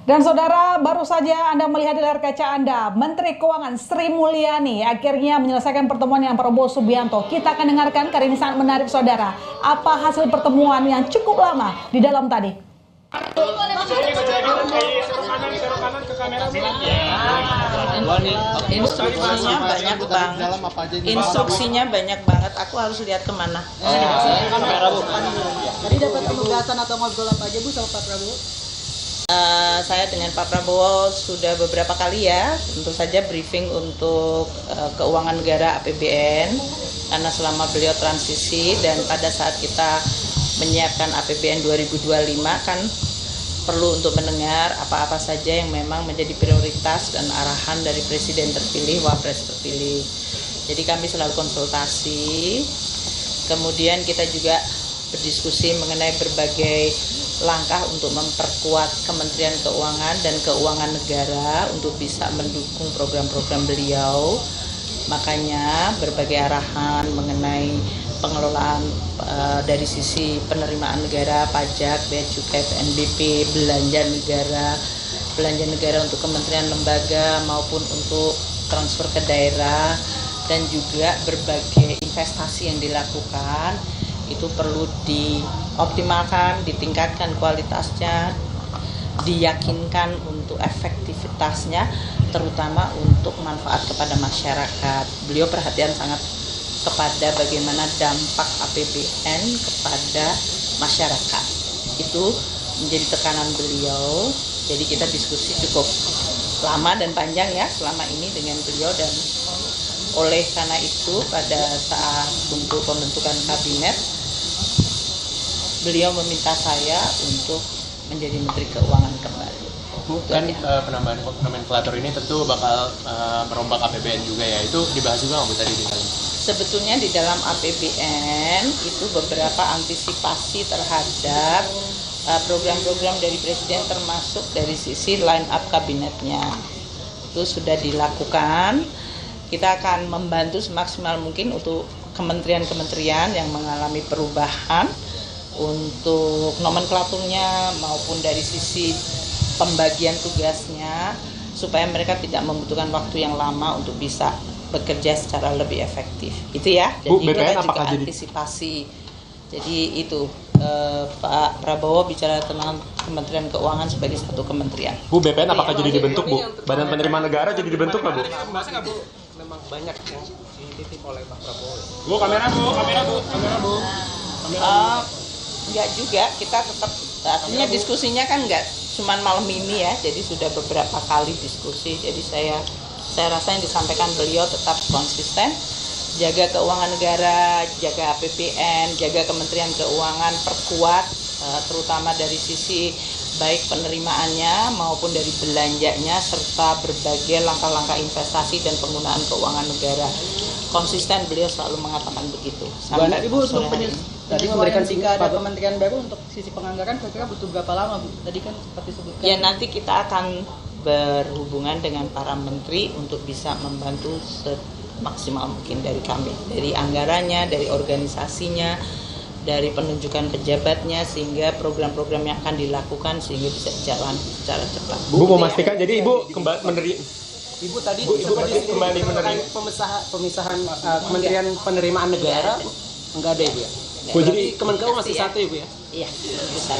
Dan saudara, baru saja Anda melihat di layar kaca Anda, Menteri Keuangan Sri Mulyani akhirnya menyelesaikan pertemuan dengan Prabowo Subianto. Kita akan dengarkan, karena ini sangat menarik saudara, apa hasil pertemuan yang cukup lama di dalam tadi. Instruksinya banyak banget. Aku harus lihat kemana. Tadi dapat penugasan atau ngobrol apa aja Bu sama Pak Prabowo? Saya dengan Pak Prabowo sudah beberapa kali ya, tentu saja briefing untuk keuangan negara APBN, karena selama beliau transisi dan pada saat kita menyiapkan APBN 2025 kan perlu untuk mendengar apa-apa saja yang memang menjadi prioritas dan arahan dari Presiden terpilih, Wapres terpilih. Jadi kami selalu konsultasi, kemudian kita juga berdiskusi mengenai berbagai langkah untuk memperkuat Kementerian Keuangan dan Keuangan Negara untuk bisa mendukung program-program beliau. Makanya berbagai arahan mengenai pengelolaan dari sisi penerimaan negara, pajak, bea cukai, PNBP, belanja negara untuk kementerian lembaga maupun untuk transfer ke daerah, dan juga berbagai investasi yang dilakukan itu perlu dioptimalkan, ditingkatkan kualitasnya, diyakinkan untuk efektivitasnya, terutama untuk manfaat kepada masyarakat. Beliau perhatian sangat kepada bagaimana dampak APBN kepada masyarakat. Itu menjadi tekanan beliau. Jadi kita diskusi cukup lama dan panjang ya selama ini dengan beliau, dan oleh karena itu pada saat untuk pembentukan kabinet beliau meminta saya untuk menjadi Menteri Keuangan kembali. Bu, kan penambahan nomenklatur ini tentu bakal merombak APBN juga ya. Itu dibahas juga nggak Bu tadi di dalam? Sebetulnya di dalam APBN itu beberapa antisipasi terhadap program-program dari Presiden, termasuk dari sisi line up kabinetnya. Itu sudah dilakukan. Kita akan membantu semaksimal mungkin untuk kementerian-kementerian yang mengalami perubahan untuk nomenklaturnya maupun dari sisi pembagian tugasnya, supaya mereka tidak membutuhkan waktu yang lama untuk bisa bekerja secara lebih efektif. Itu ya. Jadi itu kan juga antisipasi. Jadi itu Pak Prabowo bicara tentang Kementerian Keuangan sebagai satu kementerian. Bu, BPN apakah jadi dibentuk Bu? Badan Penerimaan Negara jadi dibentuk nggak Bu? Bahasnya nggak Bu? Memang banyak yang dititip oleh Pak Prabowo. Bu, kamera Bu. Enggak juga, kita tetap, artinya diskusinya kan enggak cuman malam ini ya, jadi sudah beberapa kali diskusi. Jadi saya rasa yang disampaikan beliau tetap konsisten, jaga keuangan negara, jaga APBN, jaga Kementerian Keuangan, perkuat terutama dari sisi baik penerimaannya maupun dari belanjanya, serta berbagai langkah-langkah investasi dan penggunaan keuangan negara. Konsisten beliau selalu mengatakan begitu. Sampai Ibu tadi memberikan jika ada kementerian baru untuk sisi penganggaran, kira-kira butuh berapa lama Bu? Tadi kan seperti disebutkan. Ya nanti kita akan berhubungan dengan para menteri untuk bisa membantu semaksimal mungkin dari kami, dari anggarannya, dari organisasinya, dari penunjukan pejabatnya, sehingga program-program yang akan dilakukan sehingga bisa jalan secara cepat. Bu, memastikan jadi Ibu kembali Ibu tadi kembali menerima pemisahan Kementerian Penerimaan Negara enggak ada Ibu ya? Bu, jadi Kemenkeu masih satu Ibu ya? Iya, besar.